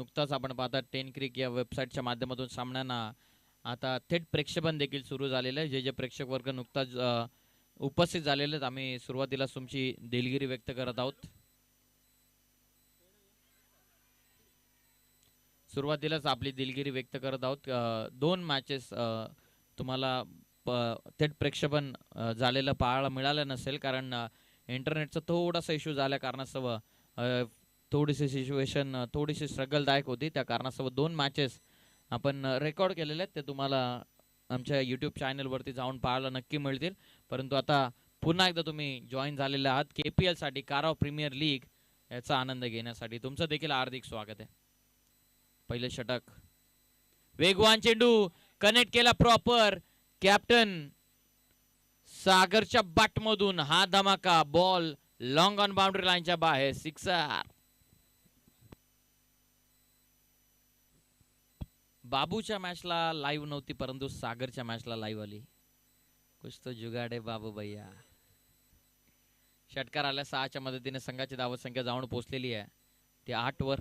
नुकताच आपण पाहता 10 क्रिक या वेबसाईटच्या माध्यमातून सामन्यांना आता थेट प्रेक्षेपण देखील सुरू झालेलं आहे. जे जे प्रेक्षक वर्ग नुकताच उपस्थित झालेले आहेत, आम्ही सुरुवातीला तुमची दिलगिरी व्यक्त करत आहोत. सुरुवातीलाच आपली दिलगिरी व्यक्त करत आहोत. 2 मॅचेस तुम्हाला थेट प्रेक्षेपण झालेलं पाहायला मिळालं नसेल, कारण इंटरनेटचा थोडासा इश्यू झाल्या कारणास्तव थोडीशी सिच्युएशन थोडीशी स्ट्रगलदायक होती. त्या कारणास्तव 2 मॅचेस आपण रेकॉर्ड केलेले आहेत, ते तुम्हाला आमच्या यूट्यूब चॅनलवरती जाऊन पाहायला नक्की मिळतील. परंतु आता पुन्हा एकदा तुम्ही जॉईन झालेले आहात KPL साठी, काराव प्रीमियर लीग याचा आनंद घेण्यासाठी. तुमचं देखील हार्दिक स्वागत आहे. पहिले षटक, वेगवान चेंडू कनेक्ट केला प्रॉपर. कॅप्टन सागरच्या बॅटमधून हा धमाका, बॉल लॉंग ऑन बाउंड्री लाईनच्या बाहेर, सिक्सर. बाबूच्या मॅचला लाईव्ह नव्हती, परंतु सागरच्या मॅचला लाईव्ह आली. कुछ तो जुगाड आहे बाबू भैया. षटकार आल्या 6च्या मदतीने संघाची धावत संख्या जाऊन पोहोचलेली आहे ती 8 वर.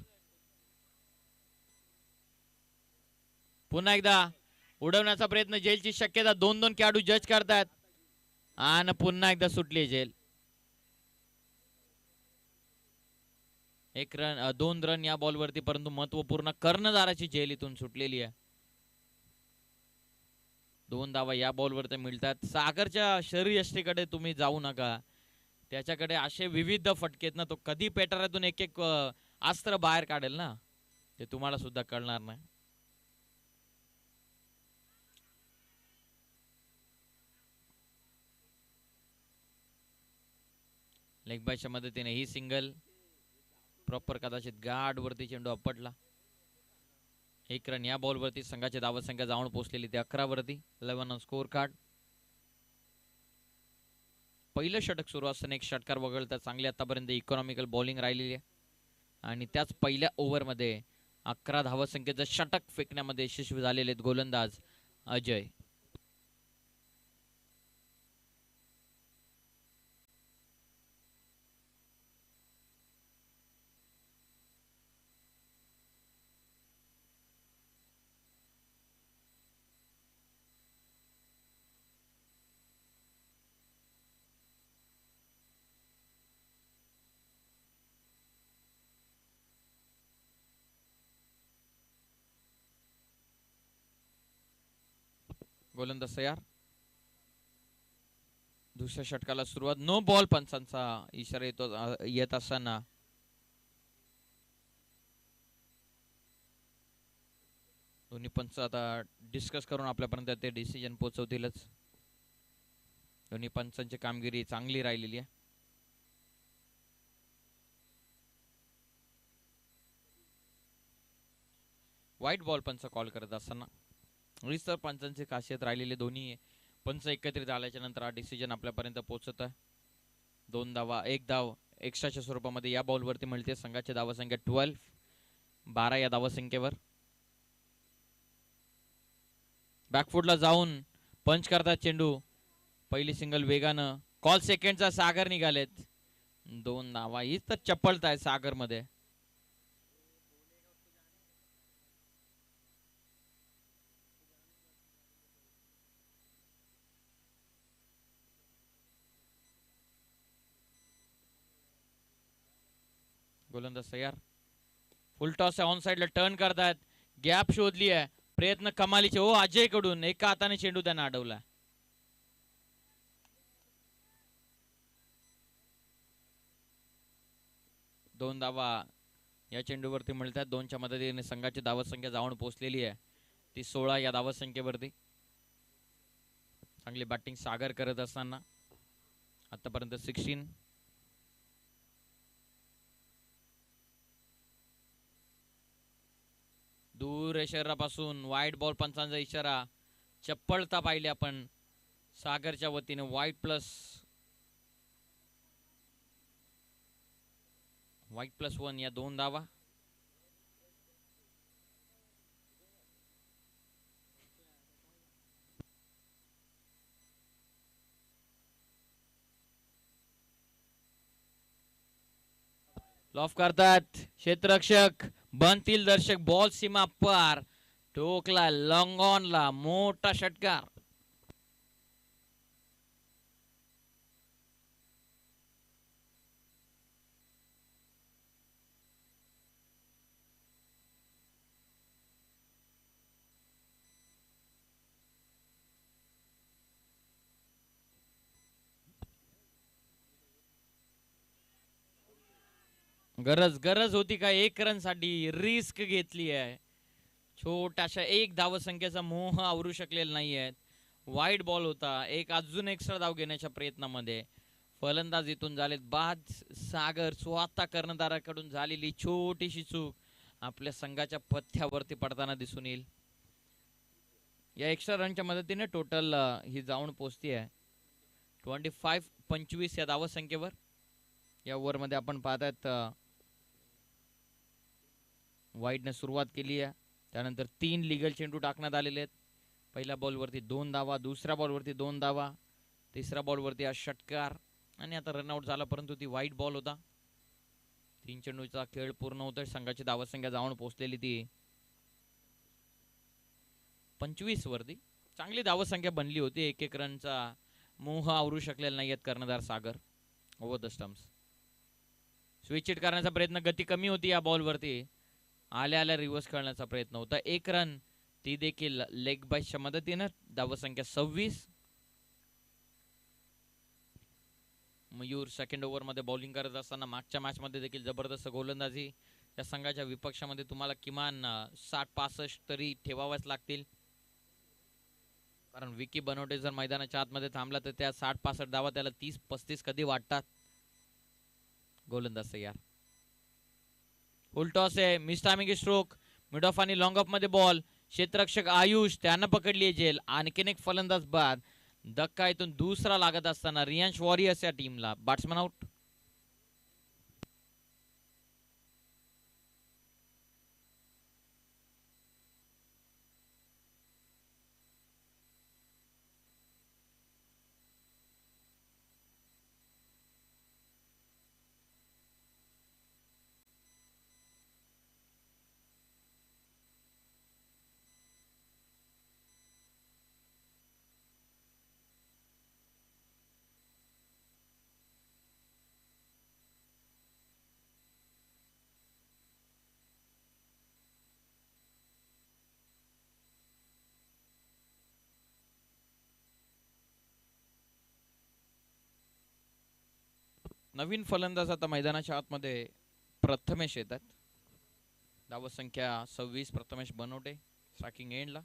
पुन्हा एकदा उडवण्याचा प्रयत्न, जेलची शक्यता. 2-2 खेळाडू जज करतात आणि पुन्हा एकदा सुटली जेल. 1 रन 2 रन या बॉलवरती, परंतु महत्वपूर्ण कर्णधाराची जेल इथून सुटलेली आहे. 2 धावा या बॉलवरती मिळतात. सागरच्या शरीरयष्टीकडे तुम्ही जाऊ नका, त्याच्याकडे असे विविध फटके आहेत ना, तो कधी पेटाऱ्यातून एक एक अस्त्र बाहेर काढेल ना, ते तुम्हाला सुद्धा कळणार नाही. लेग बायच्या मदतीने ही सिंगल प्रॉपर, कदाचित गार्ड वरती चेंडू आपटला. 1 रन या बॉलवरती संघाची धावत संख्या जाऊन पोहोचलेली ते 11 वरती. 11 ऑन स्कोर कार्ड. पहिलं षटक सुरू असताना एक षटकार वगळता चांगली आतापर्यंत इकॉनॉमिकल बॉलिंग राहिलेली आहे आणि त्याच पहिल्या ओव्हरमध्ये 11 धावत संख्येचं षटक फेकण्यामध्ये यशस्वी झालेले आहेत गोलंदाज अजय. गोलंदाज तयार. दुसऱ्या षटकाला सुरुवात. नो बॉल पंचांचा इशारा येत असताना दोन्ही पंच आता डिस्कस करून आपल्यापर्यंत ते डिसिजन पोहोचवतीलच. दोन्ही पंचांची कामगिरी चांगली राहिलेली आहे. व्हाईट बॉल पंच कॉल करत असताना हीच तर पंचांची खासियत राहिलेली. दोन्ही पंच एकत्रित आल्याच्या नंतर हा डिसिजन आपल्यापर्यंत पोहोचत आहे. 2 धावा, 1 धाव एक्स्ट्राच्या स्वरूपामध्ये या बॉलवरती मिळते. संघाची धावा संख्या 12 या धावा संख्येवर. बॅकफुटला जाऊन पंच करतात चेंडू. पहिली सिंगल वेगानं, कॉल सेकंडचा. सागर निघालेत. 2 धावा. हीच तर चपळता आहे सागर मध्ये. गोलंदाज तयार. फुल टॉस ऑन साइडला टर्न करतात. गॅप शोधली आहे. प्रयत्न कमालीचे हो अजय कडून. एका हाताने चेंडू त्यांना अडवला. दोन धावा या चेंडूवरती मिळतात. 2च्या मदतीने संघाची धावत संख्या जाऊन पोहोचलेली आहे ती 16 या धावत संख्येवरती. चांगली बॅटिंग सागर करत असताना आतापर्यंत 16. दूर शहरापासून व्हाईट बॉल पंचांचा इशारा. चप्पलता पाहिली आपण सागरच्या वतीने. व्हाईट प्लस 1 या 2 धावा. लॉफ करतात क्षेत्ररक्षक. बनतील दर्शक. बॉल सीमा पार, टोकला लॉंग ऑनला, मोठा षटकार. गरज गरज होती का एक रन साठी? रिस्क घेतली आहे. छोटाशा एक धावसंख्येचा मोह आवरू शकलेला नाहीये. वाईट बॉल होता. अजून एक्स्ट्रा धाव घेण्याच्या प्रयत्नामध्ये फलंदाज इथून झालेत बाद. सागर स्वतः कर्णधाराकडून झालेली छोटीशी चूक आपल्या संघाच्या पथ्यावरती पडताना दिसून येईल. या एक्स्ट्रा रनच्या मदतीने टोटल ही जाऊन पोचती आहे 25 या धावसंख्येवर. या ओव्हरमध्ये आपण पाहतायत वाईडने सुरुवात केली आहे. त्यानंतर 3 लिगल चेंडू टाकण्यात आलेले आहेत. पहिल्या बॉलवरती 2 धावा, दुसऱ्या बॉलवरती 2 धावा, तिसऱ्या बॉलवरती हा षटकार आणि आता रनआउट झाला, परंतु ती वाईट बॉल होता. 3 चेंडूचा खेळ पूर्ण होतोय. संघाची धावसंख्या जाऊन पोहोचलेली ती 25 वरती. चांगली धावसंख्या बनली होती. एक रनचा मोह आवरू शकलेला नाहीयेत कर्णधार Sagar. Over the stumps. Switch hit करण्याचा प्रयत्न, गती कमी होती या बॉलवरती. आल्या आल्या रिव्हर्स खेळण्याचा प्रयत्न होता. 1 रन, ती देखील लेग बाईच्या मदतीने. धावसंख्या 26. मयूर सेकंड ओव्हर मध्ये बॉलिंग करत असताना मागच्या मॅच मध्ये देखील जबरदस्त गोलंदाजी. या संघाच्या विपक्षामध्ये तुम्हाला किमान 60-65 तरी ठेवाव्याच लागतील, कारण विकी बनवटे जर मैदानाच्या आतमध्ये थांबला तर त्या 60-65 धावा त्याला 30-35 कधी वाटतात. गोलंदाज तयार. फुल टॉस आहे. Miss timing stroke. Mid of आणि लॉंग ऑफ मध्ये बॉल. क्षेत्ररक्षक आयुष त्यानं पकडली जेल. आणखीन एक फलंदाज बाद. धक्का इथून दुसरा लागत असताना रियांश वॉरियर्स या टीमला. Batsman out. नवीन फलंदाज आता मैदानाच्या आतमध्ये प्रथमेश येतात. धावसंख्या 26. प्रथमेश बनवटे स्ट्रायकिंग एंडला.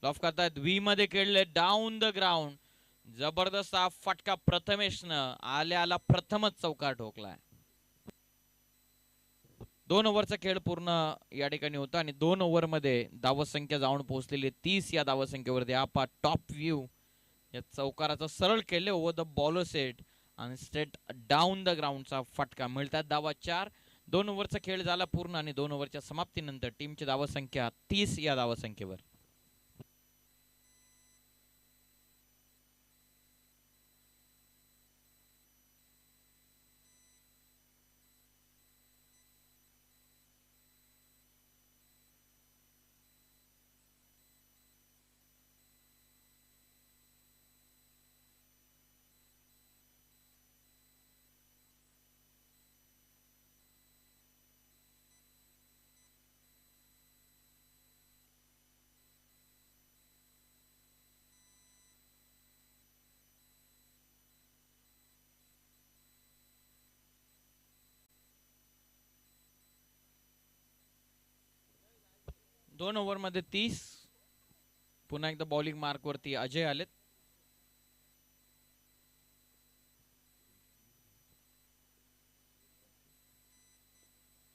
लॉफ करतात. व्ही मध्ये खेळले डाऊन द ग्राउंड. जबरदस्त हा फटका प्रथमेशनं आल्या आला प्रथमच चौकार ठोकलाय. 2 ओव्हरचा खेळ पूर्ण या ठिकाणी होता आणि 2 ओव्हर मध्ये धावसंख्या जाऊन पोहोचलेली 30 या धावसंख्येवरती. हा टॉप व्ह्यू या चौकाराचा सरळ केले ओव्हर द बॉलर सेट आणि स्ट्रेट डाऊन द ग्राउंडचा फटका. मिळतात धावा 4. 2 ओव्हरचा खेळ झाला पूर्ण आणि 2 ओव्हरच्या समाप्तीनंतर टीमची धावसंख्या 30 या धावसंख्येवर. दोन ओव्हर मध्ये 30. पुन्हा एकदा बॉलिंग मार्क वरती अजय आलेत.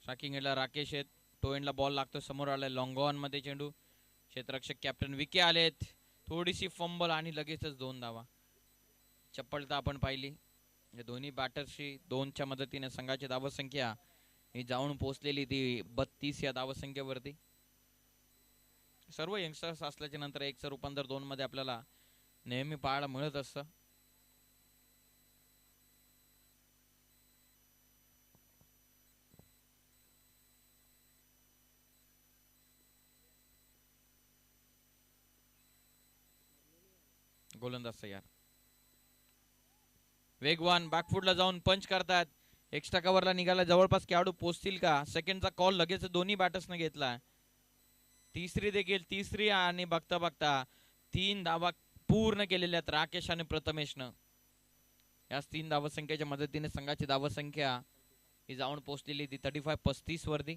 स्ट्रायकिंग एंडला राकेश आहेत. टो एंडला बॉल लागतो. समोर आलाय लॉंग ऑन मध्ये चेंडू. क्षेत्ररक्षक कॅप्टन विकी आलेत. थोडीशी फंबल आणि लगेचच 2 धावा. चपळता आपण पाहिली या दोन्ही बॅटर्सची. 2च्या मदतीने संघाची धावसंख्या ही जाऊन पोहोचलेली ती 32 या धावसंख्येवरती. सर्व यंगस्टर्स असल्याच्या नंतर 1चं रूपांतर 2 मध्ये आपल्याला नेहमी पाहायला मिळत असतं. गोलंदाज तयार. वेगवान बॅकफुटला जाऊन पंच करतात. एक्स्ट्रा कव्हरला निघाला. जवळपास खेळाडू पोहोचतील का? सेकंडचा कॉल लगेच दोन्ही बॅटर्सने घेतला. तिसरी देखील तिसरी आणि बघता बघता 3 धावा पूर्ण केलेल्या आहेत राकेश आणि प्रथमेशनं. याच 3 धावसंख्येच्या मदतीने संघाची धावसंख्या ही जाऊन पोहोचलेली ती 35-35 वरती.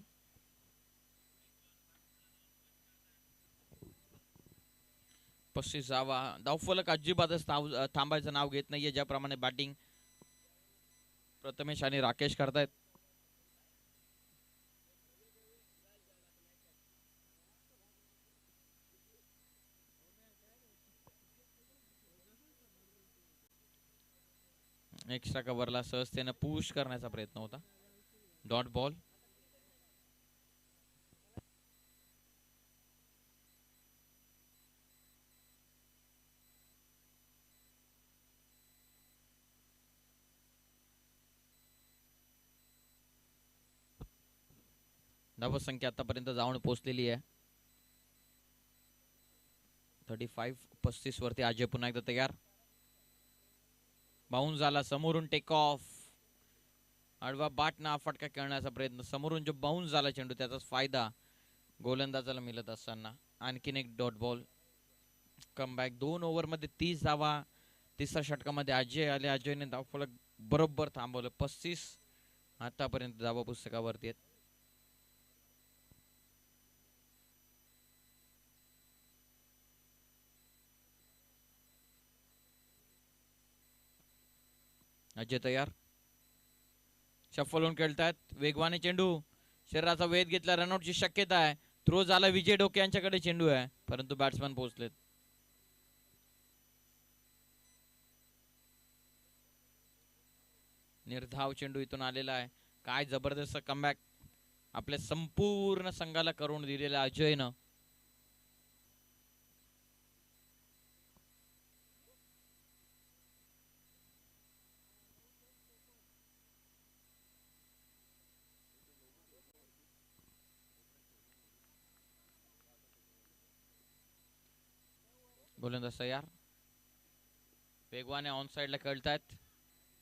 पस्तीस धावा. धावफलक अजिबातच थांबायचं नाव घेत नाहीये. ज्याप्रमाणे बॅटिंग प्रथमेश आणि राकेश करतायत. एक्स्ट्रा कव्हरला सहजतेने पुश करण्याचा प्रयत्न होता. Dot ball. धावसंख्या आतापर्यंत जाऊन पोहोचलेली आहे 35-35 वरती. अजय पुन्हा एकदा तयार. बाउन्स झाला. समोरून टेक ऑफ. आडवा बाट ना फटका खेळण्याचा प्रयत्न. समोरून जो बाउन्स झाला चेंडू त्याचाच फायदा गोलंदाजाला मिळत असताना आणखीन एक डॉट बॉल. कमबॅक. 2 ओव्हरमध्ये 30 धावा. तिसऱ्या षटकामध्ये अजय आले. अजयने धावफलक बरोबर थांबवलं. 35 आतापर्यंत धावा पुस्तकावरती आहेत. अजय तयार. शफल होऊन खेळतायत. वेगवाने चेंडू. शरीराचा वेध घेतला. रनआउटची शक्यता आहे. थ्रो झाला. विजय डोके यांच्याकडे चेंडू आहे परंतु बॅट्समॅन पोहोचलेत. निर्धाव चेंडू इथून आलेला आहे. काय जबरदस्त कमबॅक आपल्या संपूर्ण संघाला करून दिलेला अजयनं. गोलंदाज तयार. वेगवाने ऑन साइडला खेळतायत.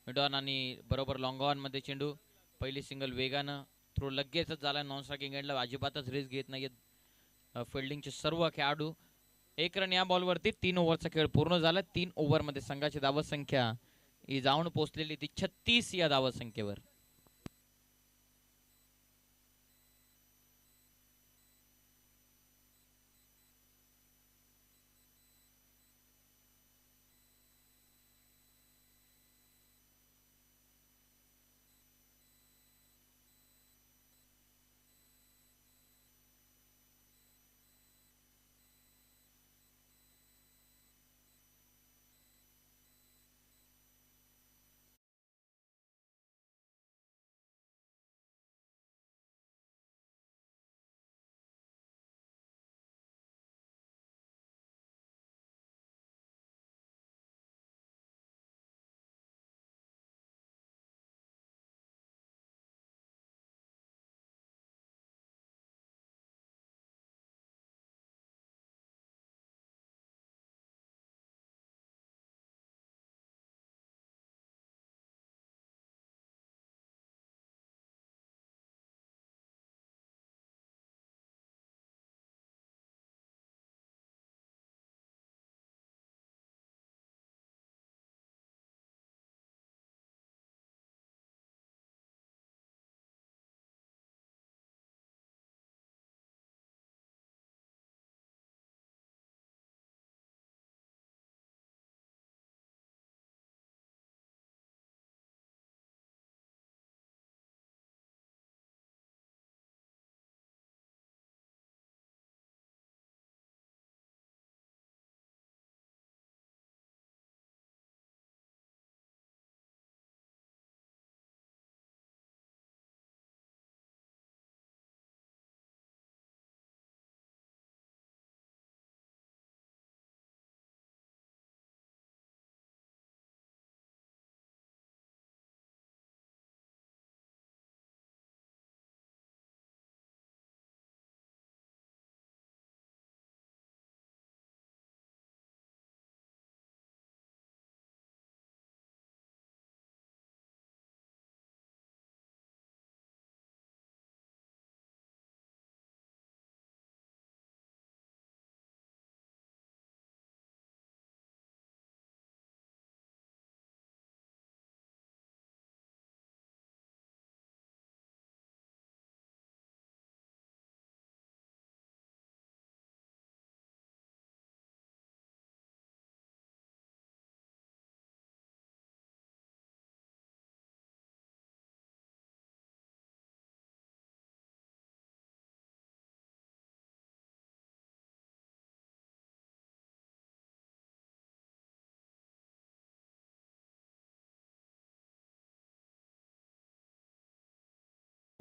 मिडॉन आणि बरोबर लॉंग ऑन मध्ये चेंडू. पहिली सिंगल वेगानं. थ्रो लगेचच झाला. नॉन स्ट्रायकिंग एंडला अजिबातच रिस्क घेत नाहीयेत फिल्डिंगचे सर्व खेळाडू. 1 रन या बॉलवरती. 3 ओव्हरचा खेळ पूर्ण झाला. 3 ओव्हरमध्ये संघाची धावसंख्या ही जाऊन पोहोचलेली ती 36 या धावसंख्येवर.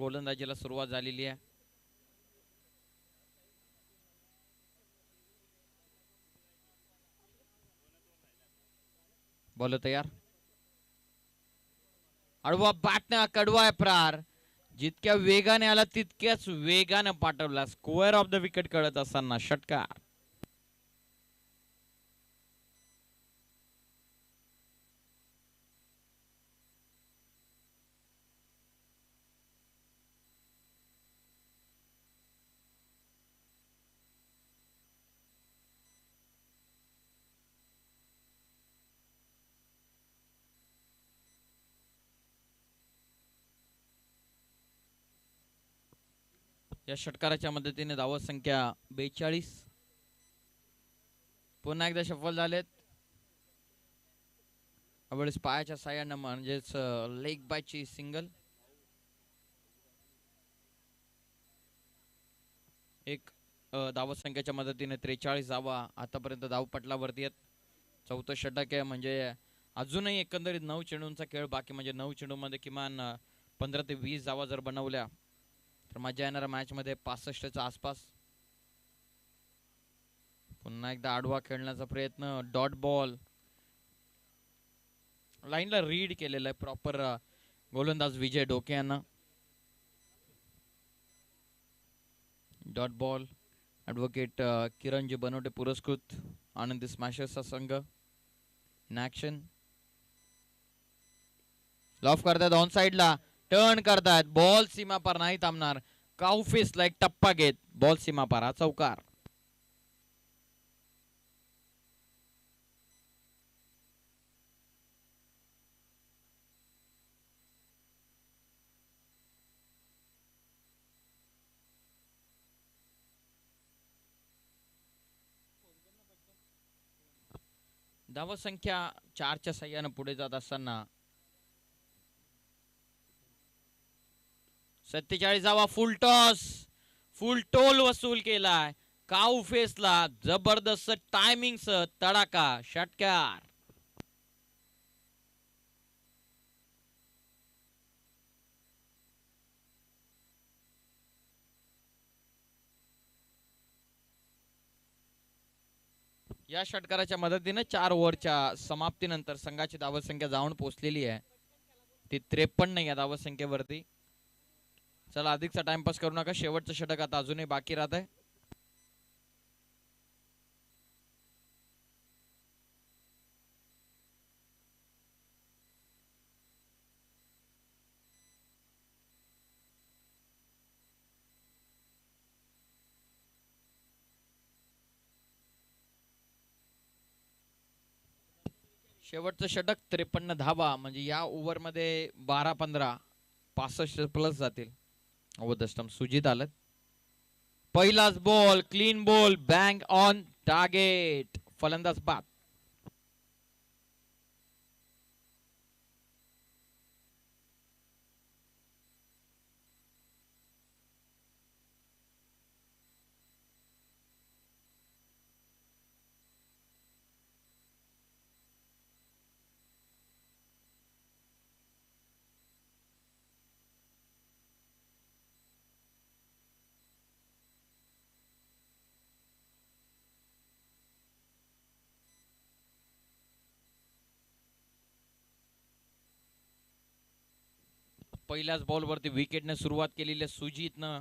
गोलंदाजीला सुरुवात झालेली आहे. बॉल तयार. आडवा बॅटने कडवा आहे प्रार. जितक्या वेगाने आला तितक्याच वेगाने पाठवला. स्क्वेअर ऑफ द विकेट कळत असताना षटकार. या षटकाराच्या मदतीने धावत संख्या 42. पुन्हा एकदा सफल झालेत. यावेळेस पायाच्या साह्यानं म्हणजेच लेग बायची सिंगल. एक धावत संख्येच्या मदतीने 43 धावा आतापर्यंत धावपटलावरती आहेत. चौथं षटक आहे म्हणजे अजूनही एकंदरीत 9 चेंडूंचा खेळ बाकी. म्हणजे 9 चेंडूमध्ये किमान 15 ते 20 धावा जर बनवल्या तर मजा येणाऱ्या मॅच मध्ये 65च्या आसपास. पुन्हा एकदा आडवा खेळण्याचा प्रयत्न. Dot ball. लाईनला रीड केलेला आहे प्रॉपर गोलंदाज विजय डोके यांना. Dot ball. ॲडव्होकेट किरणजी बनवटे पुरस्कृत आनंदी स्मॅशर्सचा संघ इन ॲक्शन. लॉफ करतायत ऑन साइडला. टर्न करतायत. बॉल सीमा पार नाही थांबणार. काउफेसला एक टप्पा घेत बॉल सीमा पार. हा चौकार. धाव संख्या 4च्या साह्यानं पुढे जात असताना 47 धावा. फुल टॉस. फुल टोल वसूल केलाय. काऊ फेसला जबरदस्त टायमिंग तडाका. षटकार. या षटकाराच्या मदतीने 4 ओव्हरच्या समाप्तीनंतर संघाची धावत संख्या जाऊन पोहोचलेली आहे ती 53 या धावत संख्येवरती. चला अधिकचा टाइमपास करू नका. शेवटचं षटक आता अजूनही बाकी राहत आहे. शेवटचं षटक 53 धावा म्हणजे या ओव्हर मध्ये 12-15 65 प्लस जातील. अवधष्टम सुजित आलं. पहिलाच ball. Clean ball. Bang on target. फलंदाज बाद. पहिल्याच बॉलवरती विकेटने सुरुवात केलेली सुजितनं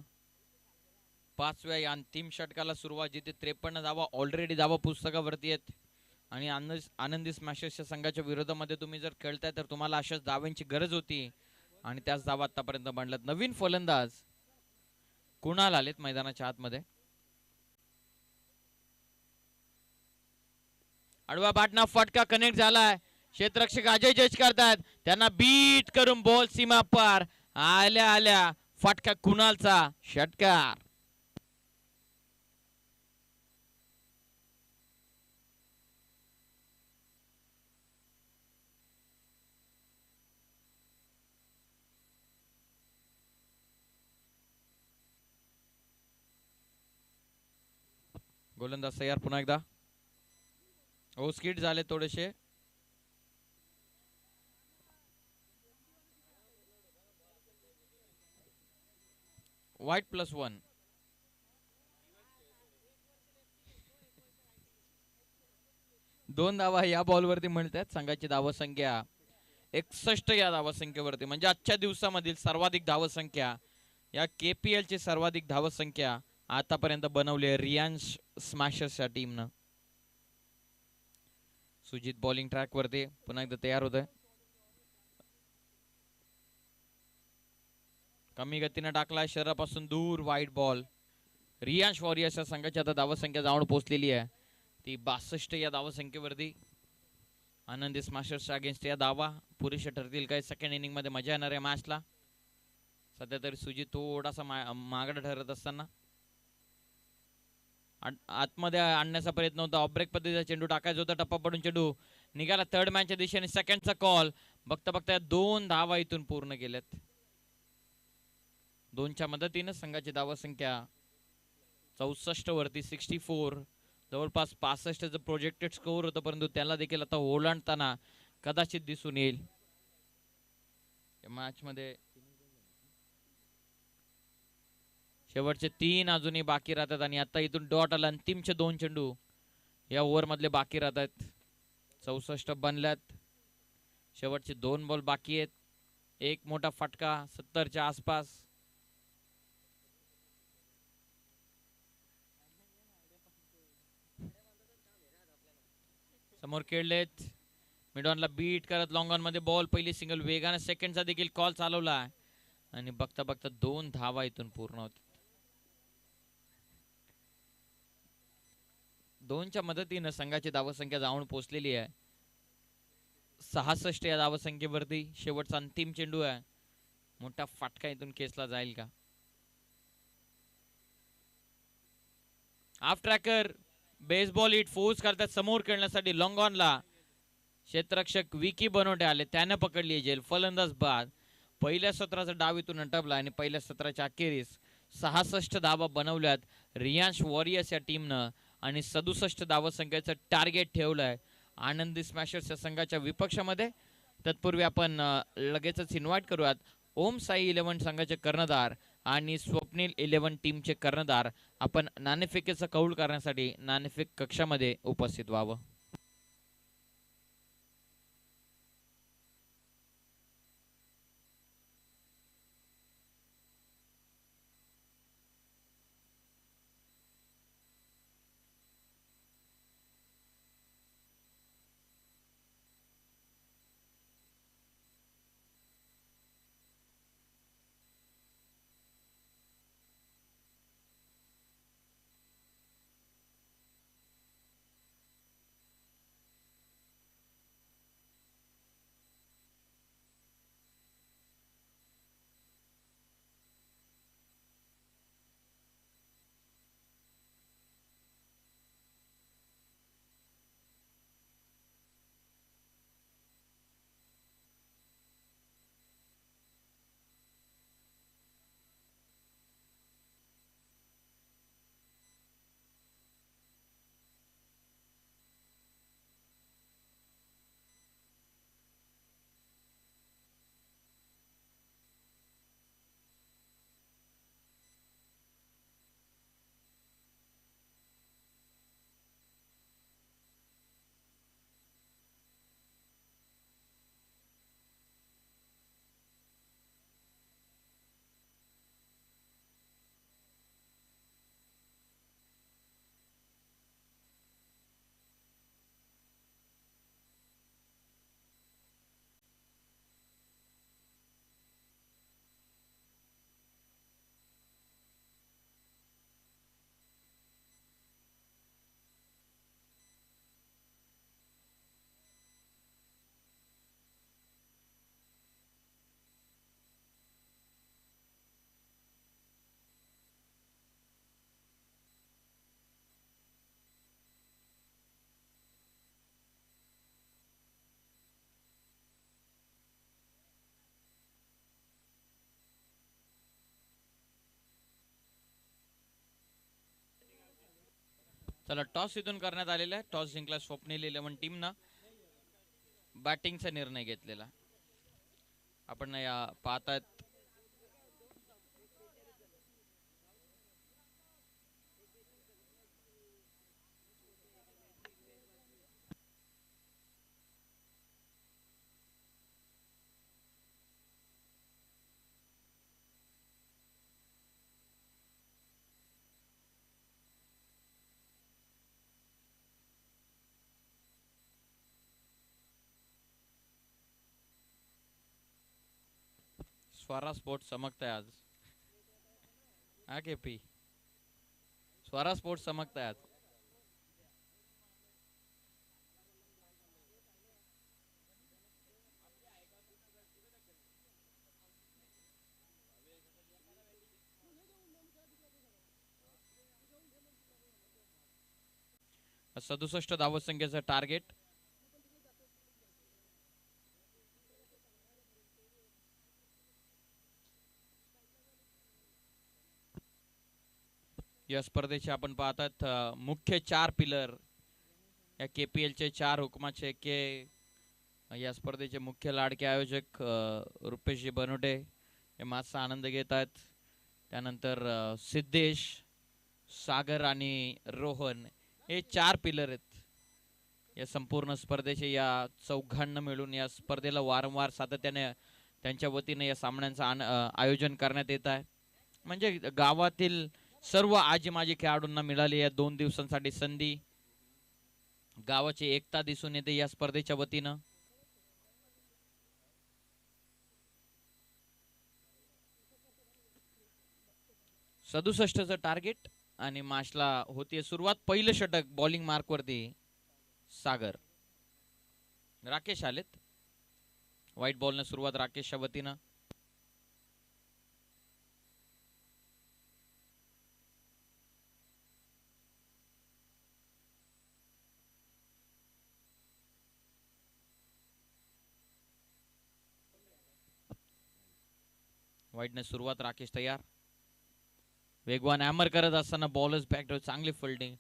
5व्या या अंतिम षटकाला सुरुवात जिथे 53 धावा ऑलरेडी धावा पुस्तकावरती आहेत. आणि आनंदी स्मॅशर्सच्या संघाच्या विरोधामध्ये तुम्ही जर खेळताय तर तुम्हाला अशाच धावांची गरज होती आणि त्याच धावा आतापर्यंत बनल्यात. नवीन फलंदाज कुणाल आलेत मैदानाच्या आतमध्ये. आडवा बाटना फटका कनेक्ट झालाय. क्षेत्ररक्षक अजय जज करतात. त्यांना बीट करून बॉल सीमा पार. आल्या आल्या फटका कुणालचा. षटकार. गोलंदाज तयार पुन्हा एकदा. हो स्किट झाले थोडेसे. व्हाईट +1. दोन धावा या बॉलवरती मिळतात. संघाची धावसंख्या 61 या धावसंख्येवरती, म्हणजे आजच्या दिवसामधील सर्वाधिक धावसंख्या, या KPL ची सर्वाधिक धावसंख्या आतापर्यंत बनवली आहे रियांश स्मॅशर्सच्या टीमनं. सुजित बॉलिंग ट्रॅक वरती पुन्हा एकदा तयार होत आहे. कमी गतीने टाकलाय शरीरापासून दूर, वाईड बॉल. रियांश वॉरियर्सच्या संघाची आता धावसंख्या जाऊन पोहोचलेली आहे ती 62 या धावसंख्येवरती. आनंदी स्मॅशर्सच्या अगेन्स्ट या धावा पुरेशा ठरतील काही. सेकंड इनिंग मध्ये मजा येणार आहे मॅचला. सध्या तरी सुजित थोडासा मागडा ठरत असताना आतमध्ये आणण्याचा प्रयत्न होता. ऑफ ब्रेक पद्धतीचा चेंडू टाकायचा होता. टप्पा पडून चेंडू निघाला थर्ड मॅनच्या दिशेने. सेकंडचा कॉल. बघता बघता 2 धावा इथून पूर्ण केल्यात. 2च्या मदतीने संघाची धावसंख्या 64 वरती 64, जवळपास 65चं प्रोजेक्टेड स्कोअर होतं, परंतु त्याला देखील आता ओलांडताना कदाचित दिसून येईल मॅच मध्ये. शेवटचे 3 अजूनही बाकी राहतात आणि आता इथून डॉट आला. अंतिमचे 2 चेंडू या ओव्हर मधले बाकी राहतात. 64 बनल्यात. शेवटचे 2 बॉल बाकी आहेत. एक मोठा फटका 70च्या आसपास. समोर खेळलेत. मिडॉनला बीट करत लॉंग ऑन मध्ये बॉल. पहिली सिंगल वेगाने. सेकंडचा देखील कॉल चालवला आणि बघता बघता 2 धावा इथून पूर्ण होतात. 2च्या मदतीने संघाची धावसंख्या जाऊन पोहोचलेली आहे 66 या धावसंख्येवरती. शेवटचा अंतिम चेंडू आहे. मोठा फटका इथून खेचला जाईल का? Of tracker baseball hit force करतात समोर खेळण्यासाठी. लॉंग ऑनला क्षेत्ररक्षक विकी बनोटे आले. त्याने पकडली जेल. फलंदाज बाद. पहिल्या सत्राचा डाव इथून अटपला आणि पहिल्या सत्राच्या अखेरीस 66 धावा बनवल्यात रियांश वॉरियर्स या टीमनं आणि 67 धावसंख्येचं टार्गेट ठेवलंय आनंदी स्मॅशर्स या संघाच्या विपक्षामध्ये. तत्पूर्वी आपण लगेचच इन्व्हाइट करूयात ओम साई 11 संघाचे कर्णधार आणि स्वप्नील 11 टीमचे कर्णधार आपण नाणेफेकीचा कौल करण्यासाठी नाणेफेक कक्षामध्ये उपस्थित व्हावं. चला टॉस इथून करण्यात आलेला आहे. टॉस जिंकला स्वप्नील 11 टीमनं. बॅटिंगचा निर्णय घेतलेला आपण या पाहतात. स्वरा स्पोर्ट्स चमकताय आज. हा केपी, स्वरा स्पोर्ट्स चमकताय आज. सदुसष्ट धावसंख्येचं टार्गेट. या स्पर्धेचे आपण पाहतात मुख्य 4 पिलर या KPL चे 4 हुकमाचे के या स्पर्धेचे मुख्य लाडके आयोजक रुपेशजी बनोटे हे माझा आनंद घेत आहेत. त्यानंतर सिद्धेश, सागर आणि रोहन हे 4 पिलर आहेत या संपूर्ण स्पर्धेचे. या चौघांना मिळून या स्पर्धेला वारंवार सातत्याने त्यांच्या वतीने या सामन्यांचं आयोजन करण्यात येत आहे. म्हणजे गावातील सर्व आजी माजी खेळाडूंना मिळाली या 2 दिवसांसाठी संधी. गावाची एकता दिसून येते या स्पर्धेच्या वतीनं. सदुसष्टचं टार्गेट आणि माशला होती सुरुवात. पहिलं षटक बॉलिंग मार्क वरती सागर. राकेश आलेत. व्हाईट बॉलने सुरुवात राकेशच्या वतीनं. वाईटने सुरुवात. राकेश तयार. वेगवान हॅमर करत असताना बॉलर्स बॅक चांगली फिल्डिंग.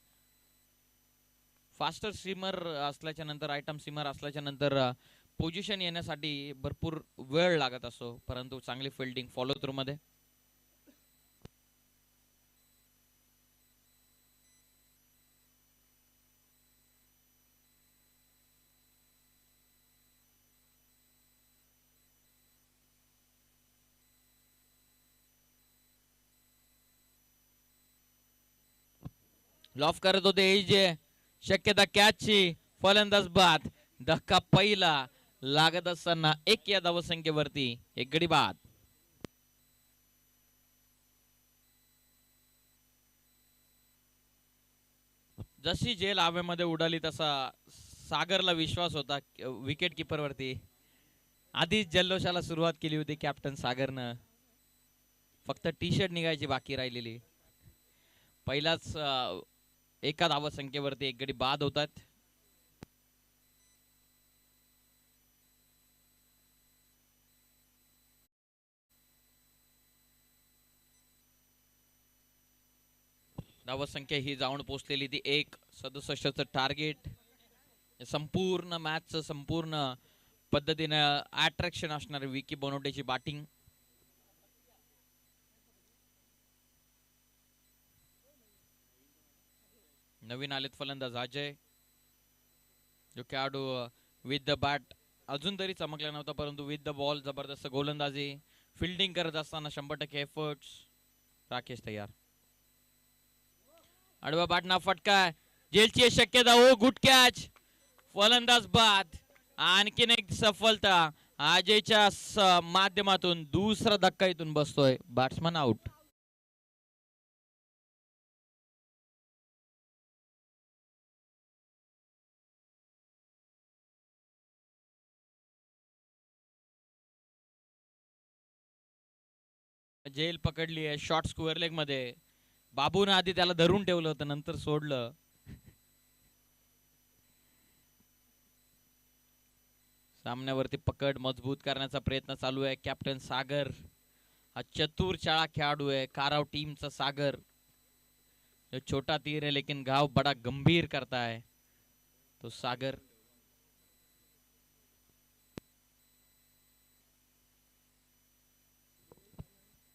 फास्टर सीमर असल्याच्या नंतर आयटम सीमर असल्याच्या नंतर पोझिशन येण्यासाठी भरपूर वेळ लागत असतो, परंतु चांगली फिल्डिंग फॉलो थ्रू मध्ये. लॉफ करत होते जे शक्यता कॅचची. फलंदाज बाद. धक्का पहिला लागत असताना 1 या धावसंख्येवरती एक गडी बाद. जशी जेल हवेमध्ये उडाली तसा सागरला विश्वास होता विकेट किपर वरती. आधीच जल्लोषाला सुरुवात केली होती कॅप्टन सागरनं. फक्त टी शर्ट निघायची बाकी राहिलेली. पहिलाच एका धावसंख्येवरती एक गडी बाद होतात. धावसंख्या ही जाऊन पोहोचलेली ती 1. 67चं टार्गेट. संपूर्ण मॅचचं संपूर्ण पद्धतीनं अट्रॅक्शन असणारी विकी बनोटेची बॅटिंग. नवीन आलेत फलंदाज अजय, जो खेळाडू विथ द बॅट अजून तरी चमकला नव्हता, परंतु विथ द बॉल जबरदस्त गोलंदाजी. फिल्डिंग करत असताना 100% एफर्ट्स. राकेश तयार. आडवा बाटना फटका. जेलची शक्यता. ओ गुड कॅच. फलंदाज बाद. आणखीन एक सफलता अजयच्या माध्यमातून. दुसरा धक्का इथून बसतोय. Batsman out. जेल पकडली आहे शॉर्ट स्क्वेअर लेग मध्ये. बाबूने आधी त्याला धरून ठेवलं होतं, नंतर सोडलं. सामन्यावरती पकड मजबूत करण्याचा प्रयत्न चालू आहे. कॅप्टन सागर हा चतुर चाळा खेळाडू आहे. काराव टीमचा सागर. जो छोटा तीर है लेकिन घाव बड़ा गंभीर करता है तो सागर.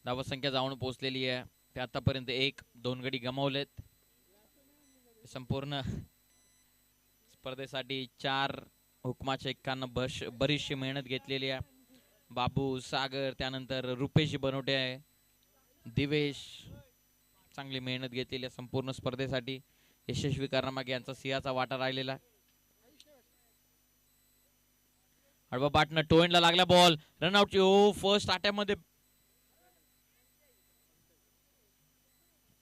धावसंख्या जाऊन पोहोचलेली आहे. ते आतापर्यंत 1-2 गडी गमावलेत. संपूर्ण स्पर्धेसाठी 4 हुकमाच्या एकांना बरीचशी मेहनत घेतलेली आहे. बाबू, सागर, त्यानंतर रुपेश बनोटे आहे, दिवेश. चांगली मेहनत घेतलेली आहे संपूर्ण स्पर्धेसाठी. यशस्वी करण्यामागे यांचा सिंहाचा वाटा राहिलेला. हळवा बाटनं टोएंडला लागला बॉल. रनआउटची. ओ फर्स्ट अटॅक मध्ये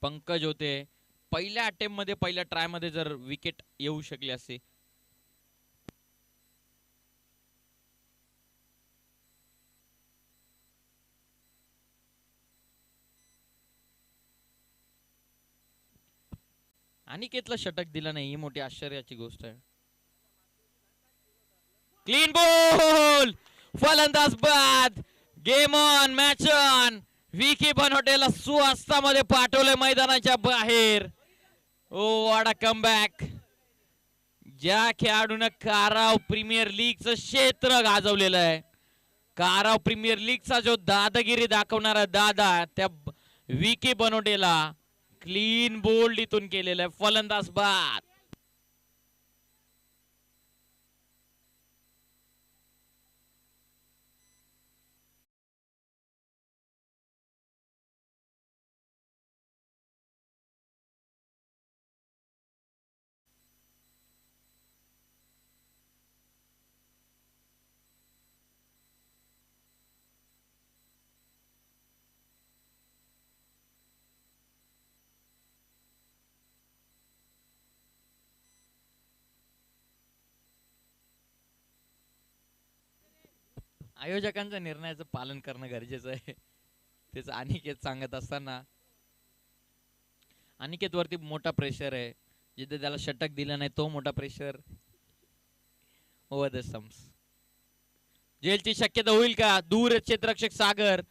पंकज होते. पहिल्या अटेम्प्ट मध्ये पहिल्या ट्राय मध्ये जर विकेट येऊ शकली असते. अनिकेतला षटक दिला नाही ही मोठी आश्चर्याची गोष्ट आहे. क्लीन बॉल, फलंदाज बाद. Game on, match on. Vicky बनवटेला सुअस्तामध्ये पाठवले मैदानाच्या बाहेर. Oh what a comeback. ज्या खेळाडून काराव प्रीमियर लीगचं क्षेत्र गाजवलेलं आहे, काराव प्रीमियर लीगचा जो दादागिरी दाखवणारा दादा, त्या विकी बनवटेला क्लीन बोल्ड इथून केलेलं आहे. फलंदाज बाद. आयोजकांच्या निर्णयाचं पालन करणं गरजेचं आहे. तेच अनिकेत सांगत असताना, अनिकेत वरती मोठा प्रेशर आहे. जिथे त्याला षटक दिलं नाही तो मोठा प्रेशर ओव्हर द स्टंप्स. जेलची शक्यता होईल का? दूर क्षेत्ररक्षक सागर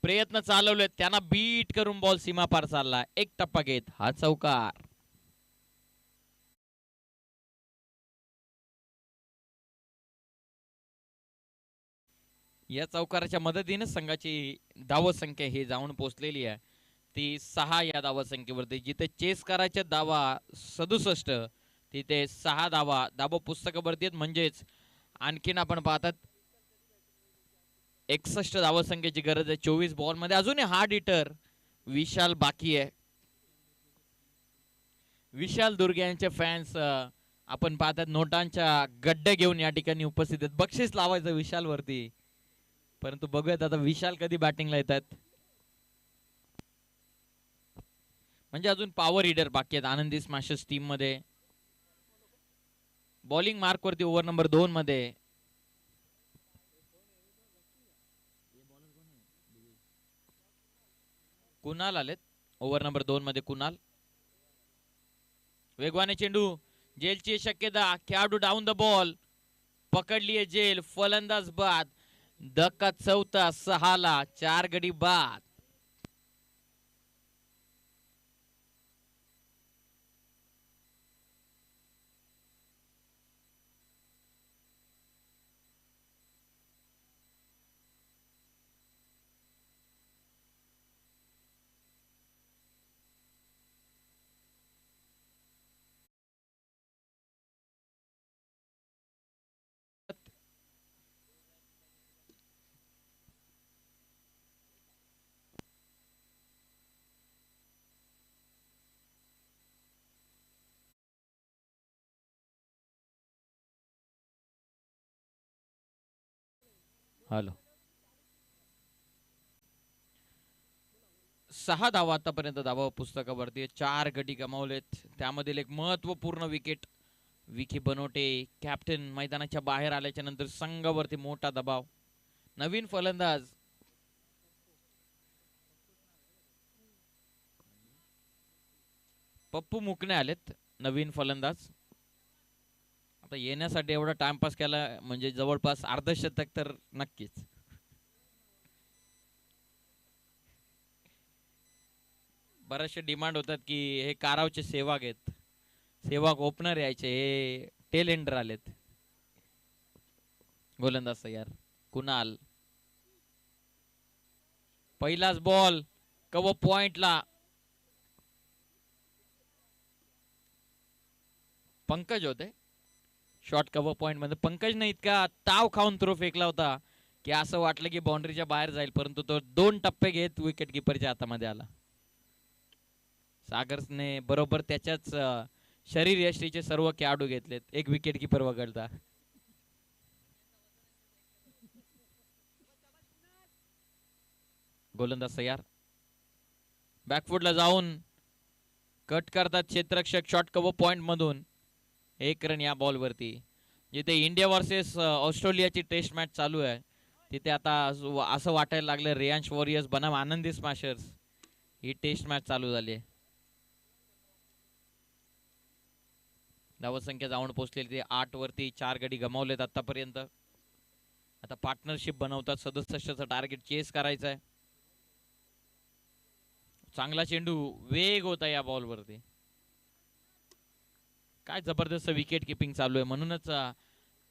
प्रयत्न चालवले, त्यांना बीट करून बॉल सीमा पार चालला. एक टप्पा घेत हा चौकार. या चौकाराच्या मदतीने संघाची धाव संख्या ही जाऊन पोहोचलेली आहे ती 6 या धावा संख्येवरती. जिथे चेस करायचे धावा 67, तिथे 6 धावा धावा पुस्तकावरती आहेत. म्हणजेच आणखीन आपण पाहतात 61 धावा संख्येची गरज आहे 24 बॉल मध्ये. अजूनही हार्ड हिटर विशाल बाकी आहे. विशाल दुर्गे यांचे फॅन्स आपण पाहतात नोटांच्या गड्डे घेऊन या ठिकाणी उपस्थित आहेत. बक्षीस लावायचं विशाल वरती, परंतु बघूयात आता विशाल कधी बॅटिंगला येतात. म्हणजे अजून पॉवर हिटर बाकी आहेत आनंदी स्मॅशर्स टीम मध्ये. बॉलिंग मार्क वरती ओव्हर नंबर 2 मध्ये कुणाल आलेत. ओव्हर नंबर 2 मध्ये कुणाल. वेगवाने चेंडू, जेलची शक्यता, खेळाडू डाऊन द बॉल, पकडली आहे जेल. फलंदाज बाद. धक्का चौथा 6 ला, 4 गडी बाद. हॅलो. 6 धावा आतापर्यंत धावा पुस्तकावरती. 4 गडी गमावलेत. त्यामधील एक महत्वपूर्ण विकेट. विकी बनवटे कॅप्टन मैदानाच्या बाहेर आल्याच्या नंतर संघावरती मोठा दबाव. नवीन फलंदाज पप्पू मुकणे आलेत. नवीन फलंदाज. आता येण्यासाठी एवढा टाइमपास केला म्हणजे जवळपास अर्धशतक तर नक्कीच. बरेचसे डिमांड होतात की हे कारावचे सेवाग आहेत, सेवाग ओपनर यायचे, हे टेलेंडर आलेत. गोलंदाज तयार. कुणाल. पहिलाच बॉल कव्हर पॉइंटला. पंकज होते शॉर्ट कव्हर पॉइंट मध्ये. पंकजने इतका ताव खाऊन थ्रो फेकला होता की असं वाटलं की बाउंड्रीच्या बाहेर जाईल, परंतु तो 2 टप्पे घेत विकेट किपरच्या हातामध्ये आला. सागरने बरोबर त्याच्याच शरीर यष्टीचे सर्व खेळाडू घेतलेत, एक विकेट किपर वगळता. गोलंदाज तयार. बॅकफुटला जाऊन कट करतात क्षेत्ररक्षक शॉर्ट कव्हर पॉइंट मधून. 1 रन या बॉल वरती. जिथे इंडिया वर्सेस ऑस्ट्रेलियाची टेस्ट मॅच चालू आहे तिथे आता असं वाटायला लागलं रियांश वॉरियर्स बनाम आनंदी स्मॅशर्स ही टेस्ट मॅच चालू झाली आहे. धावसंख्या जाऊन पोहोचलेली ते 8 वरती. 4 गडी गमावलेत आतापर्यंत. आता पार्टनरशिप बनवतात. 67चं टार्गेट चेस करायचं आहे. चांगला चेंडू. वेग होता या बॉल वरती. काय जबरदस्त विकेट किपिंग चालू आहे. म्हणूनच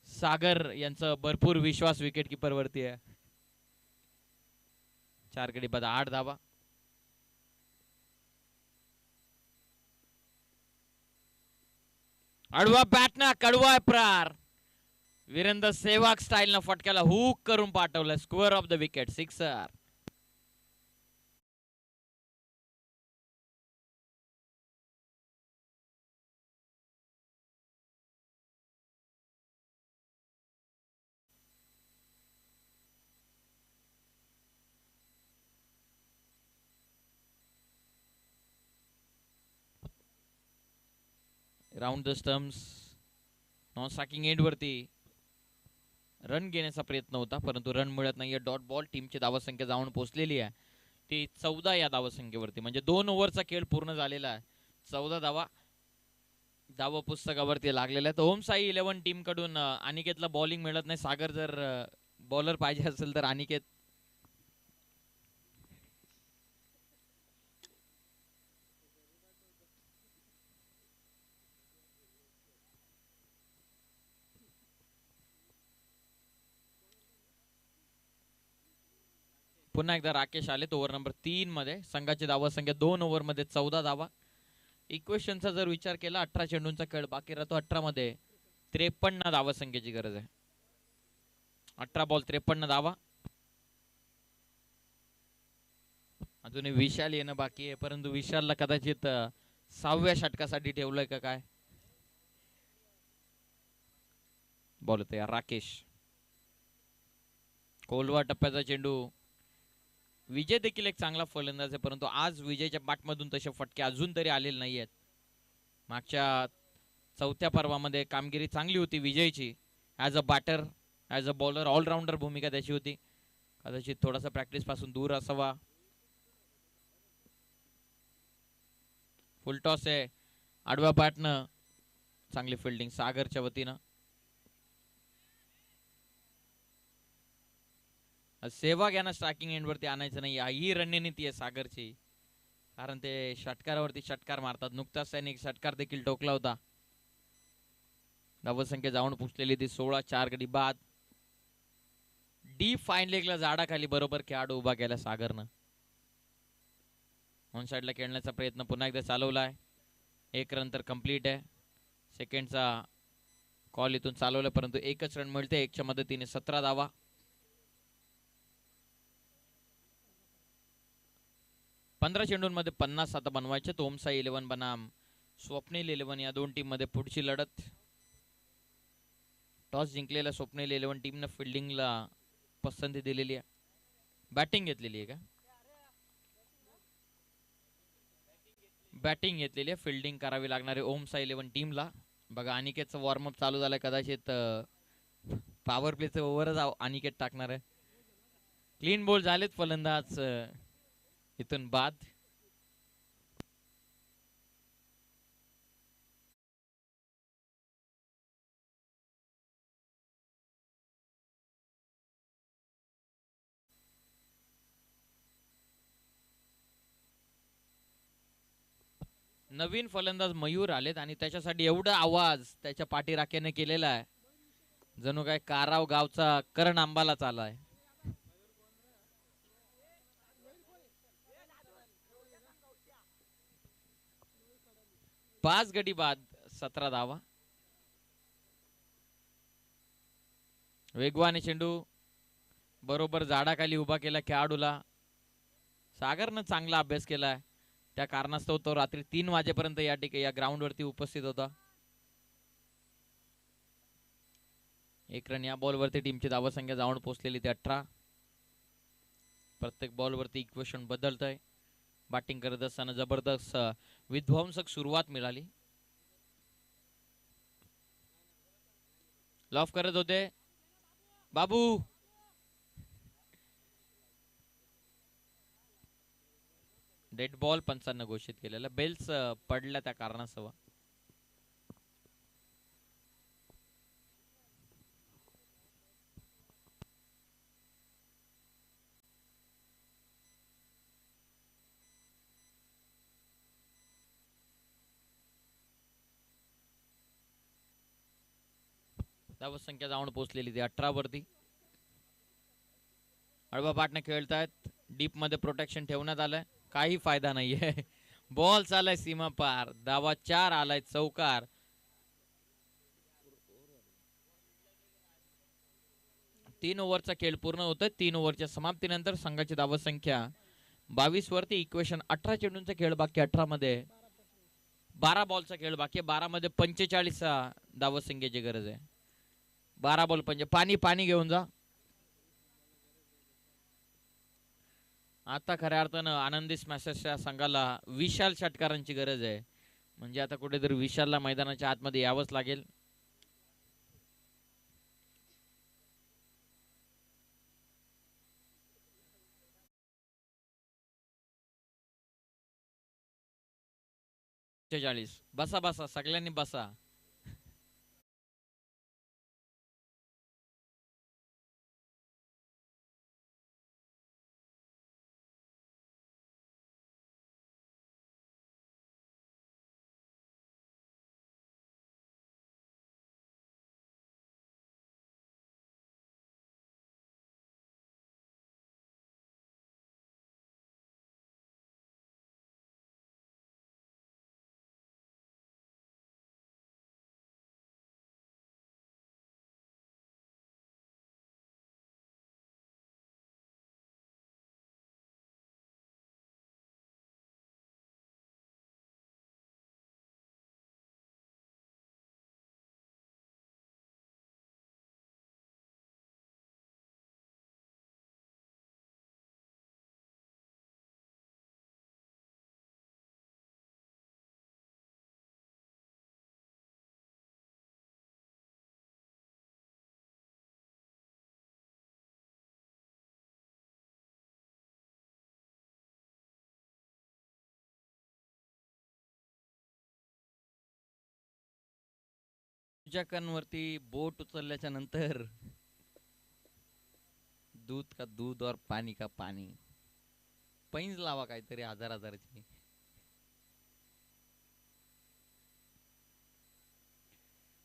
सागर यांचा भरपूर विश्वास विकेट किपर वरती आहे. 4 गडी बाद 8 धावा. आडवा बॅटना कडवा प्रहार. वीरेंद्र सेहवाग स्टाईल न फटक्याला हुक करून पाठवलं. Square of the wicket. Sixer. Round the stumps. Non striking end वरती रन घेण्याचा प्रयत्न होता परंतु रन मिळत नाहीये. Dot ball. टीमची धावसंख्या जाऊन पोहोचलेली आहे ती 14 या धावसंख्येवरती. म्हणजे 2 ओव्हरचा खेळ पूर्ण झालेला आहे. 14 धावा धाव पुस्तकावरती लागलेला आहे. तर ओम साई 11 टीम कडून अनिकेतला बॉलिंग मिळत नाही. सागर जर बॉलर पाहिजे असेल तर अनिकेत पुन्हा एकदा राकेश आले. ओव्हर नंबर 3 मध्ये. संघाची धावसंख्या 2 ओव्हर मध्ये 14 धावा. इक्वेशनचा जर विचार केला 18 चेंडूंचा खेळ बाकी राहतो. 18 मध्ये 53 धावसंख्येची गरज आहे. 18 बॉल 53 धावा. अजूनही विशाल येणं बाकी आहे परंतु विशालला कदाचित 6व्या षटकासाठी ठेवलंय का काय. बॉल होते राकेश. कोलवा टप्प्याचा चेंडू. विजय देखील एक चांगला फलंदाज आहे परंतु आज विजयच्या बॅटमधून तसे फटके अजून तरी आलेले नाहीयेत. मागच्या 4थ्या पर्वामध्ये कामगिरी चांगली होती विजयची. As a batter as a bowler allrounder भूमिका त्याची होती. कदाचित थोडासा प्रॅक्टिस पासून दूर असावा. फुल टॉस आहे. आडव्या बॅटनं चांगली फिल्डिंग सागरच्या वतीनं. सेहवाग यांना स्ट्रायकिंग एंड वरती आणायचं नाही ही रणनीती आहे सागरची कारण ते षटकारावरती षटकार मारतात. नुकताच त्यांनी एक षटकार देखील टोकला होता. धावसंख्या जाऊन पुसलेली ती 16. 4 गडी बाद. डीप फाईन लेगला झाडाखाली बरोबर खेळाडू उभा केला सागरनं. ऑन साइडला खेळण्याचा प्रयत्न पुन्हा एकदा चालवलाय. 1 रन तर कंप्लीट आहे. सेकंडचा कॉल इथून चालवला परंतु 1च रन मिळते. 1च्या मदतीने 17 धावा. 15 चेंडूंमध्ये 50 आता बनवायचे. ओमसाई 11 बनाम स्वप्नील 11 या दोन टीम मध्ये पुढची लढत. टॉस जिंकलेल्या स्वप्नील 11 टीमनं फिल्डिंगला पसंती दिलेली आहे. बॅटिंग घेतलेली आहे का. बॅटिंग घेतलेली आहे. फिल्डिंग करावी लागणार आहे ओमसाई 11 टीमला. बघा अनिकेतचं वॉर्मअप चालू झालंय. कदाचित पॉवर प्लेचं ओव्हरच अनिकेत टाकणार आहे. क्लीन बॉल झालेत फलंदाज इथून बाद. नवीन फलंदाज मयूर आलेत आणि त्याच्यासाठी एवढा आवाज त्याच्या पाठीराख्याने केलेला आहे जणू काय काराव गावचा करण आंबालाच आलाय. पाच गडी बाद 17 धावा. वेगवान चेंडू बरोबर झाडाखाली उभा केला खेळाडूला. सागरनं चांगला अभ्यास केलाय त्या कारणास्तव तो रात्री 3 वाजेपर्यंत या ठिकाणी या ग्राउंड वरती उपस्थित होता. 1 रन या बॉल वरती टीमची धावसंख्या जाऊन पोहोचलेली ते 18. प्रत्येक बॉल वरती इक्वेशन बदलत आहे. बॅटिंग करत असताना जबरदस्त विध्वंसक सुरुवात मिळाली. लॉफ करत होते बाबू. डेड बॉल पंचांना घोषित केलेला. बेल्स पडल्या त्या कारणासह. धावसंख्या जाऊन पोहोचलेली ती 18 वरती. अडवा पाटणे खेळतायत. डीप मध्ये प्रोटेक्शन ठेवण्यात आलंय. काही फायदा नाहीये. बॉल चालाय सीमा पार. धावा 4 आलाय. चौकार. तीन ओव्हरचा खेळ पूर्ण होतोय. 3 ओव्हरच्या समाप्तीनंतर संघाची धावसंख्या 22 वरती. इक्वेशन 18 चेंडूंचा खेळ बाकी. 18 मध्ये 12 बॉलचा खेळ बाकी. 12 मध्ये 45 धावसंख्येची गरज आहे. 12 बॉल म्हणजे पाणी घेऊन जा. आता खऱ्या अर्थानं आनंदी स्मॅशर्सच्या संघाला विशाल षटकारांची गरज आहे. म्हणजे आता कुठेतरी विशालला मैदानाच्या आतमध्ये यावंच लागेल. बसा बसा सगळ्यांनी बसा. तुझ्या बोट उचलल्याच्या नंतर दूध का दूध और पाणी का पाणी. पैंज लावा काहीतरी हजाराची.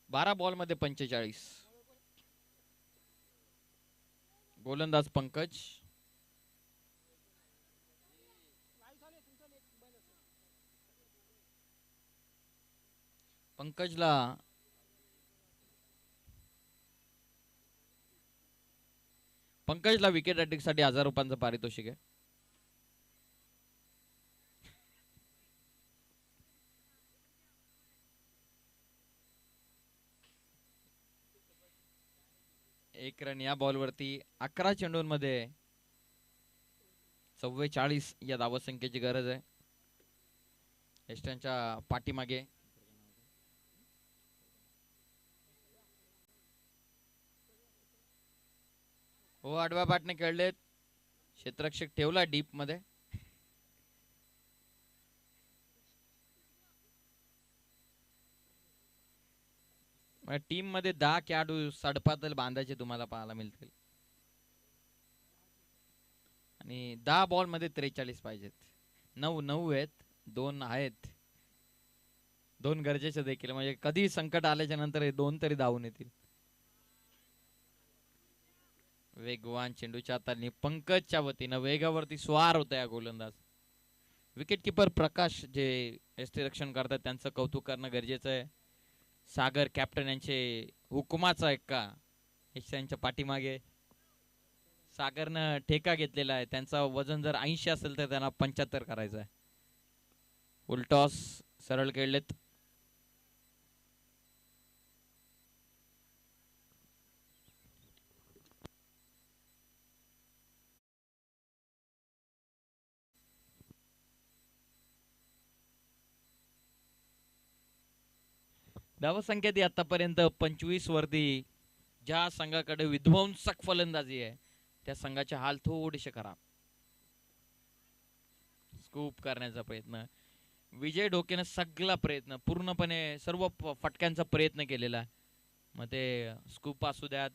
12 बॉल मध्ये 45. गोलंदाज पंकज. पंकजला विकेट साठी 1000 रुपयांचं पारितोषिक आहे. एक रन या बॉलवरती. 11 चेंडूंमध्ये 44 या धावसंख्येची गरज आहे. एस्टनच्या पाठीमागे. हो आडव्या पाटने खेळलेत. क्षेत्ररक्षक ठेवला डीप मध्ये. टीम मध्ये 10 खेळाडू सडपातल बांधायचे तुम्हाला पाहायला मिळतील. आणि 10 बॉल मध्ये 43 पाहिजेत. 9 आहेत. 2 आहेत. 2 गरजेचे देखील. म्हणजे कधी संकट आल्याच्या नंतर हे 2 तरी धावून येतील. वेगवान चेंडूच्या हाताने पंकजच्या वतीनं वेगावरती स्वार होता या गोलंदाज. विकेट किपर प्रकाश जे यष्टीरक्षण करतात त्यांचं कौतुक करणं गरजेचं आहे. सागर कॅप्टन यांचे हुकुमाचा एक्का त्यांच्या पाठीमागे. सागरनं ठेका घेतलेला आहे. त्यांचा वजन जर 80 असेल तर त्यांना 75 करायचं आहे. उलटॉस सरळ खेळलेत. धावसंख्या ती आतापर्यंत 25 वरती ज्या संघाकडे विध्वंसक फलंदाजी आहे त्या संघाचे हाल थोडेसे खराब. स्कूप करण्याचा प्रयत्न, विजय ढोकेनं सगळा प्रयत्न पूर्णपणे सर्व फटक्यांचा प्रयत्न केलेला आहे. मग ते स्कूप असू द्यात,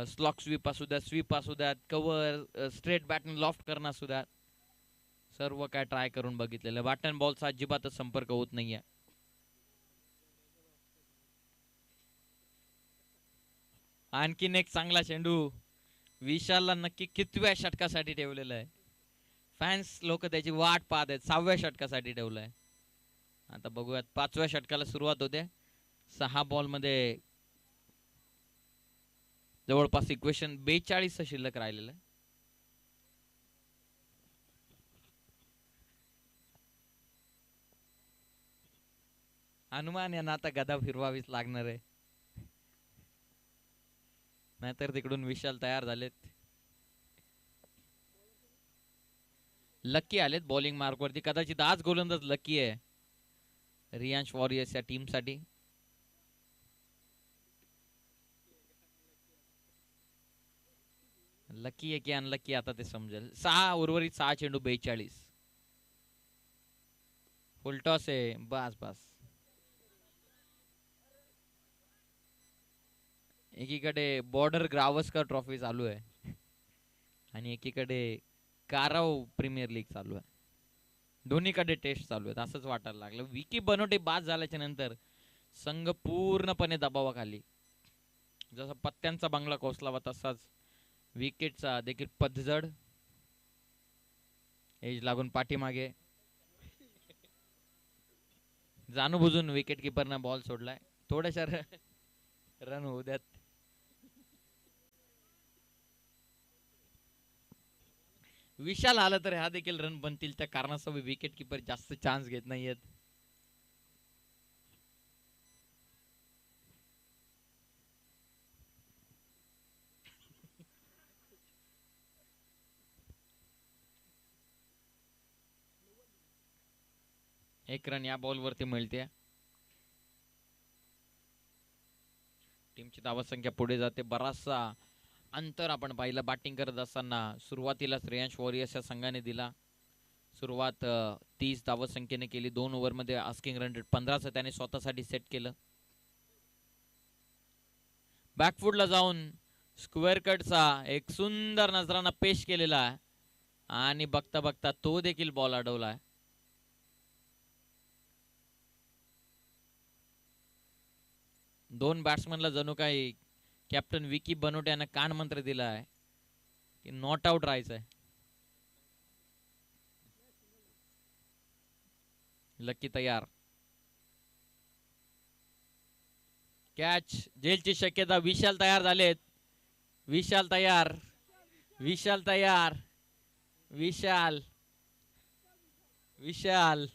स्लॉक स्वीप असू द्यात, स्वीप असू द्यात, कव्हर, स्ट्रेट बॅटन लॉफ्ट करणं असू द्यात, सर्व काय ट्राय करून बघितलेलं. बॅट अँड बॉलचा अजिबातच संपर्क होत नाहीये. आणखीन एक चांगला चेंडू विशालला नक्की कितव्या षटकासाठी ठेवलेला आहे. फॅन्स लोक त्याची वाट पाहत आहेत. 6व्या षटकासाठी ठेवलंय. आता बघूयात. 5व्या षटकाला सुरुवात होते. 6 बॉल मध्ये जवळपास इक्वेशन 42 शिल्लक राहिलेलं आहे. हनुमान यांना आता गदा फिरवावीच लागणार आहे, नाहीतर तिकडून विशाल तयार झालेत. लकी आलेत बॉलिंग मार्क वरती. कदाचित आज गोलंदाज लकी आहे रियांश वॉरियर्स या टीम साठी. लकी आहे की अनलकी आता ते समजेल. 6 उर्वरित 6 चेंडू 42. फुलटॉस आहे. बस बस. एकीकडे बॉर्डर गावस्कर ट्रॉफी चालू आहे आणि एकीकडे काराव प्रीमियर लीग चालू आहे. दोन्हीकडे टेस्ट चालू आहेत असंच वाटायला लागलं. विकी बनोटे बाद झाल्याच्या नंतर संघ पूर्णपणे दबावाखाली. जसा पत्त्यांचा बंगला कोसलावा तसाच विकेटचा देखील पदजड. एज लागून पाठीमागे जाणूबुजून विकेट किपरनं बॉल सोडलाय. थोड्याशा रन होऊ द्यात. विशाल आला तर ह्या देखील रन बनतील. त्या कारणास्तव विकेट किपर जास्त चान्स घेत नाहीयेत. एक रन या बॉल वरती मिळते. टीमची धावसंख्या पुढे जाते. बराचसा अंतर आपण पाहिलं बॅटिंग करत असताना. सुरुवातीला श्रेयांश वॉरियर्स या संघाने दिला. सुरुवात 30 धावसंख्येने केली. 2 ओव्हरमध्ये आस्किंग रन रेट 15चं त्याने स्वतःसाठी सेट केलं. बॅकफुटला जाऊन स्क्वेअर कटचा एक सुंदर नजराना पेश केलेला आहे आणि बघता बघता तो देखील बॉल अडवलाय. दोन बॅट्समनला जणू काही कॅप्टन विकी बनोटे यांना कान मंत्र दिला आहे की नॉट आउट राहायचंय. लकी तयार. कॅच जेलची शक्यता. विशाल तयार झालेत. विशाल तयार. विशाल तयार. विशाल विशाल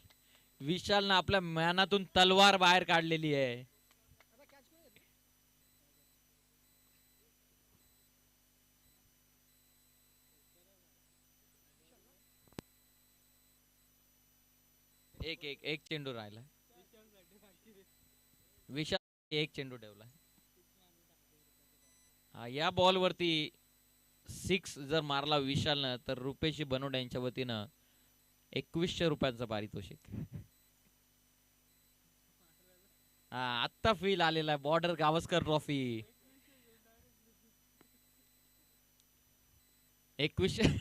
विशालनं आपल्या मनातून तलवार बाहेर काढलेली आहे. एक एक एक चेंडू राहिला. विशाल एक चेंडू ठेवला. या बॉल वरती 6 जर मारला विशालनं तर रुपेशी बनोड यांच्या वतीनं 2100 रुपयांचं पारितोषिक. आत्ता फील आलेला आहे. Border Gavaskar trophy 2100.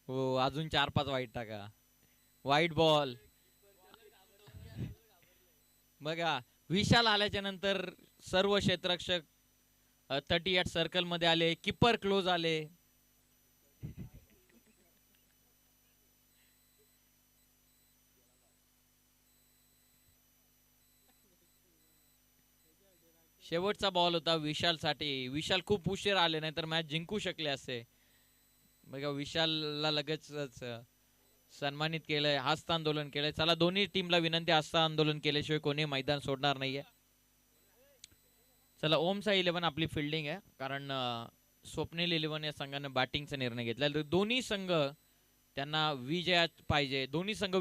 हो अजून 4-5 वाईट टाका. वाईट बॉल बघा. विशाल आल्याच्या नंतर सर्व क्षेत्ररक्षक 38 सर्कल मध्ये आले. किपर क्लोज आले. शेवटचा बॉल होता विशाल साठी. विशाल खूप उशीर आले नाही तर मॅच जिंकू शकले असते. बघा विशालला लगेच सन्मानित केलंय. हस्त आंदोलन केलंय. चला दोन्ही टीमला विनंती हस्त आंदोलन केल्याशिवाय कोणी मैदान सोडणार नाहीये. चला ओमचा 11 आपली फिल्डिंग आहे कारण स्वप्नील 11 या संघाने बॅटिंगचा निर्णय घेतला. दोन्ही संघ त्यांना विजयात पाहिजे. दोन्ही संघ